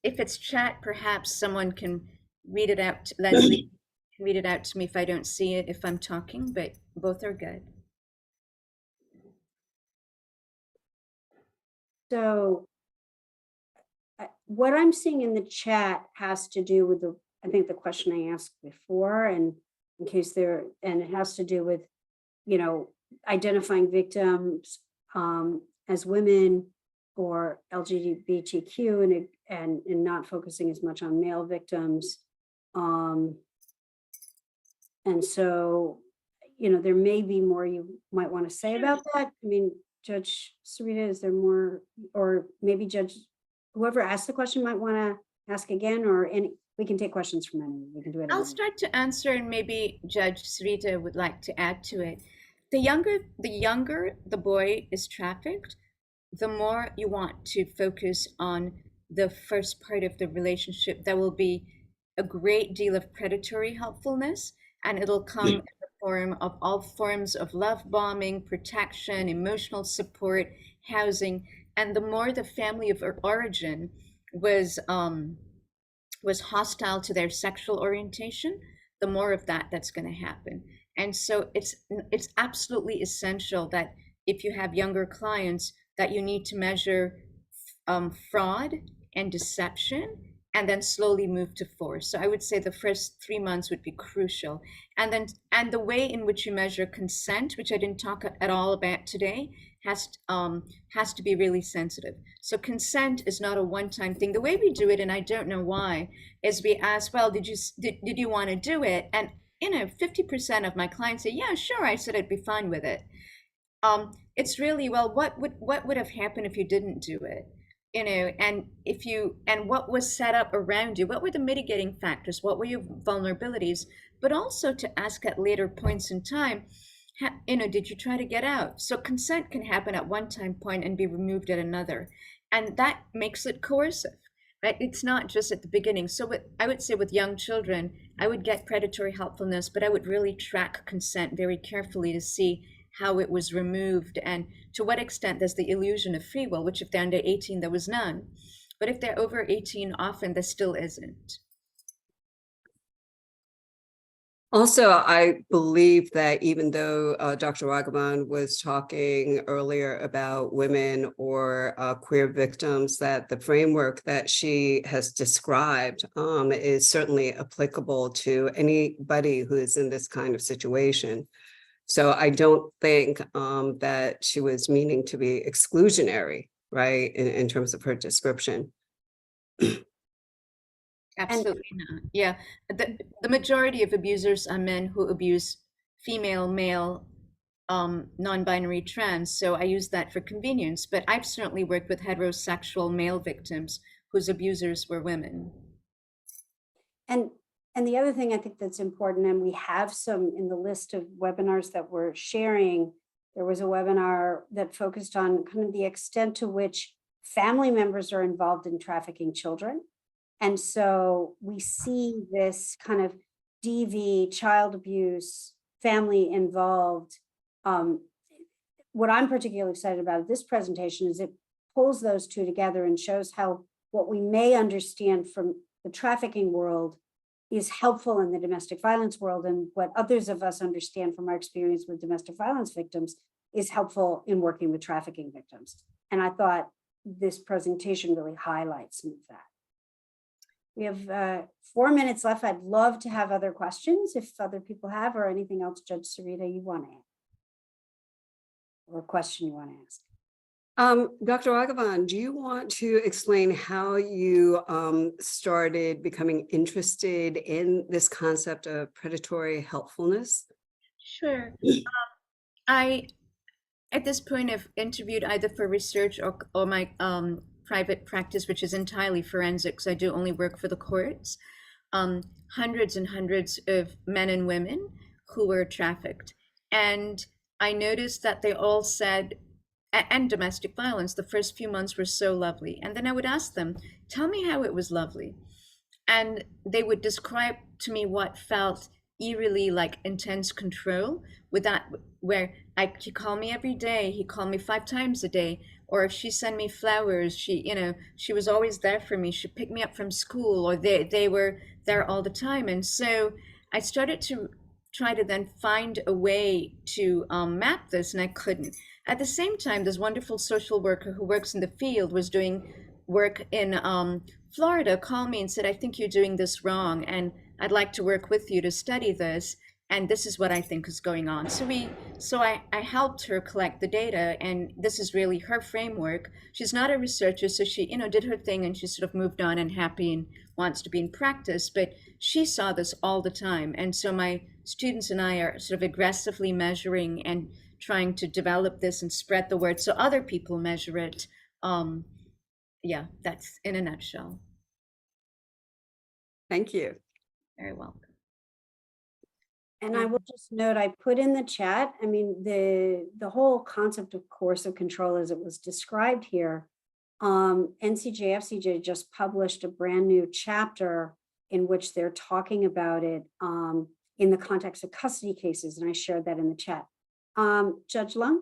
If it's chat, perhaps someone can read it out, Leslie can read it out to me if I don't see it, if I'm talking, but both are good. So what I'm seeing in the chat has to do with I think the question I asked before, and in case and it has to do with, identifying victims as women or LGBTQ and not focusing as much on male victims. And so, there may be more you might want to say about that. I mean, Judge Sarita, is there more, or maybe Judge, whoever asked the question might want to ask again, we can take questions from anyone. We can do it. I'll start to answer, and maybe Judge Sarita would like to add to it. The younger the boy is trafficked, the more you want to focus on the first part of the relationship. There will be a great deal of predatory helpfulness, and it'll come in the form of all forms of love bombing, protection, emotional support, housing. And the more the family of origin was hostile to their sexual orientation, the more of that's going to happen. And so it's absolutely essential that if you have younger clients, that you need to measure fraud and deception, and then slowly move to force. So I would say the first 3 months would be crucial. And the way in which you measure consent, which I didn't talk at all about today, has to be really sensitive. So consent is not a one-time thing. The way we do it, and I don't know why, is we ask, well, did you want to do it? And 50% of my clients say, yeah, sure. I said I'd be fine with it. It's really, well, what would have happened if you didn't do it? And what was set up around you? What were the mitigating factors? What were your vulnerabilities? But also to ask at later points in time, did you try to get out? So consent can happen at one time point and be removed at another. and that makes it coercive, right? It's not just at the beginning. So I would say with young children, I would get predatory helpfulness, but I would really track consent very carefully to see how it was removed and to what extent there's the illusion of free will, which if they're under 18, there was none. But if they're over 18, often there still isn't. Also, I believe that even though Dr. Ragavan was talking earlier about women or queer victims, that the framework that she has described is certainly applicable to anybody who is in this kind of situation. So I don't think that she was meaning to be exclusionary, right, in terms of her description. Absolutely not. Yeah. The majority of abusers are men who abuse female, male, non-binary, trans. So I use that for convenience, but I've certainly worked with heterosexual male victims whose abusers were women. And the other thing I think that's important, and we have some in the list of webinars that we're sharing, there was a webinar that focused on kind of the extent to which family members are involved in trafficking children. And so we see this kind of DV, child abuse, family involved. What I'm particularly excited about this presentation is it pulls those two together and shows how what we may understand from the trafficking world is helpful in the domestic violence world, and what others of us understand from our experience with domestic violence victims is helpful in working with trafficking victims. And I thought this presentation really highlights some of that. We have 4 minutes left. I'd love to have other questions if other people have, or anything else, Judge Sarita, you want to add, or a question you want to ask. Dr. Ragavan, do you want to explain how you started becoming interested in this concept of predatory helpfulness? Sure. I, at this point, have interviewed either for research or my private practice, which is entirely forensics. I do only work for the courts. Hundreds and hundreds of men and women who were trafficked. And I noticed that they all said, and domestic violence, the first few months were so lovely. And then I would ask them, tell me how it was lovely. And they would describe to me what felt eerily like intense control, with that, where he called me every day, he called me 5 times a day, or if she sent me flowers, she was always there for me. She picked me up from school, or they were there all the time. And so I started to try to then find a way to map this, and I couldn't. At the same time, this wonderful social worker who works in the field was doing work in Florida, called me and said, I think you're doing this wrong, and I'd like to work with you to study this, and this is what I think is going on. So I helped her collect the data, and this is really her framework. She's not a researcher, so she did her thing, and she sort of moved on and happy and wants to be in practice, but she saw this all the time. And so my students and I are sort of aggressively measuring and trying to develop this and spread the word so other people measure it. Yeah, that's in a nutshell. Thank you. Very welcome. And I will just note, I put in the chat, I mean, the whole concept of coercive control as it was described here, NCJ/FCJ just published a brand new chapter in which they're talking about it in the context of custody cases, and I shared that in the chat. Judge Lung?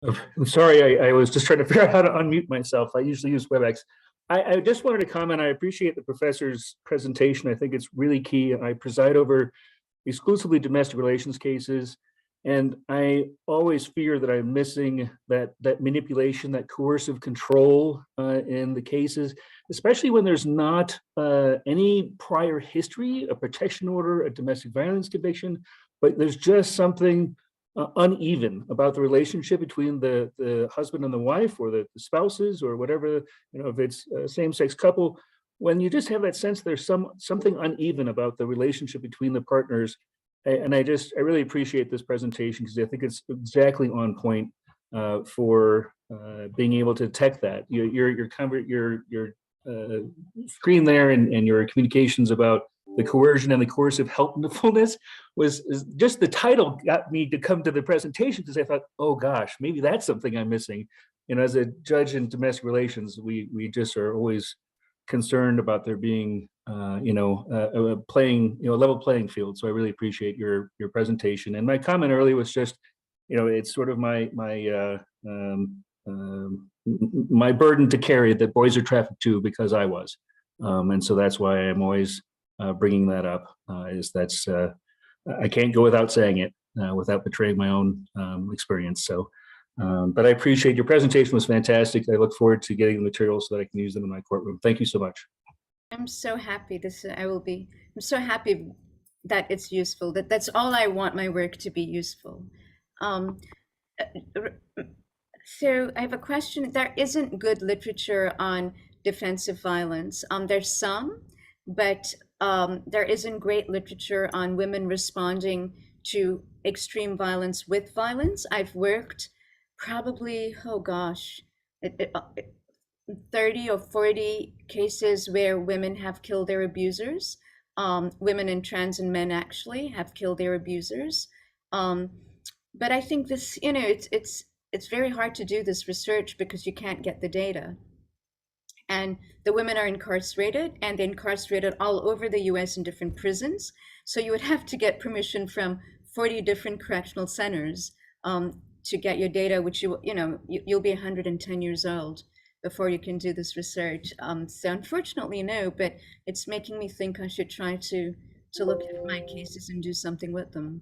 I'm sorry, I was just trying to figure out how to unmute myself. I usually use WebEx. I just wanted to comment. I appreciate the professor's presentation. I think it's really key. I preside over exclusively domestic relations cases, and I always fear that I'm missing that manipulation, that coercive control in the cases, especially when there's not any prior history, a protection order, a domestic violence conviction, but there's just something uneven about the relationship between the husband and the wife, or the spouses, or whatever, if it's a same-sex couple. When you just have that sense there's something uneven about the relationship between the partners, and I really appreciate this presentation, because I think it's exactly on point for being able to detect that. Your screen there and your communications about the coercion and the coercive helpfulness was just the title got me to come to the presentation, because I thought, oh gosh, maybe that's something I'm missing. as a judge in domestic relations, we just are always concerned about there being, a level playing field. So I really appreciate your presentation. And my comment earlier was just, it's sort of my burden to carry that boys are trafficked too, because I was. And so that's why I'm always bringing that up, I can't go without saying it, without betraying my own experience. So, but I appreciate your presentation was fantastic. I look forward to getting the materials so that I can use them in my courtroom. Thank you so much. I'm so happy I'm so happy that it's useful. That's all I want my work to be useful. So I have a question. There isn't good literature on defensive violence. There's some, but there isn't great literature on women responding to extreme violence with violence. I've worked probably, 30 or 40 cases where women have killed their abusers. Women and trans and men actually have killed their abusers. But I think this, it's very hard to do this research because you can't get the data. And the women are incarcerated, and they're incarcerated all over the US in different prisons. So you would have to get permission from 40 different correctional centers to get your data, which you'll be 110 years old before you can do this research. So unfortunately, no, but it's making me think I should try to look at my cases and do something with them.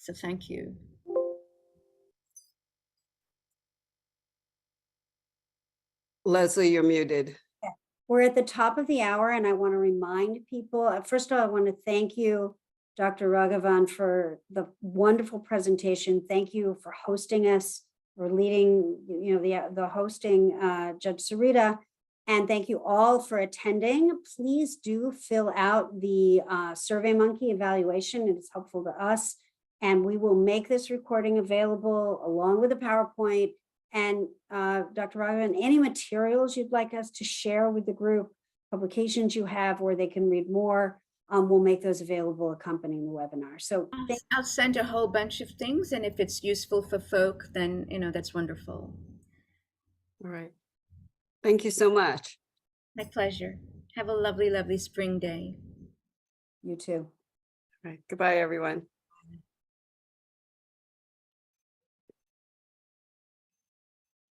So thank you. Leslie, you're muted. We're at the top of the hour, and I want to remind people, first of all, I want to thank you, Dr. Raghavan, for the wonderful presentation. Thank you for hosting us, or leading, the hosting, Judge Sarita. And thank you all for attending. Please do fill out the SurveyMonkey evaluation. It is helpful to us. And we will make this recording available along with the PowerPoint. And Dr. Raghavan, any materials you'd like us to share with the group, publications you have where they can read more, we'll make those available accompanying the webinar. So I'll send a whole bunch of things, and if it's useful for folk, then that's wonderful. All right. Thank you so much. My pleasure. Have a lovely, lovely spring day. you too. All right. Goodbye, everyone.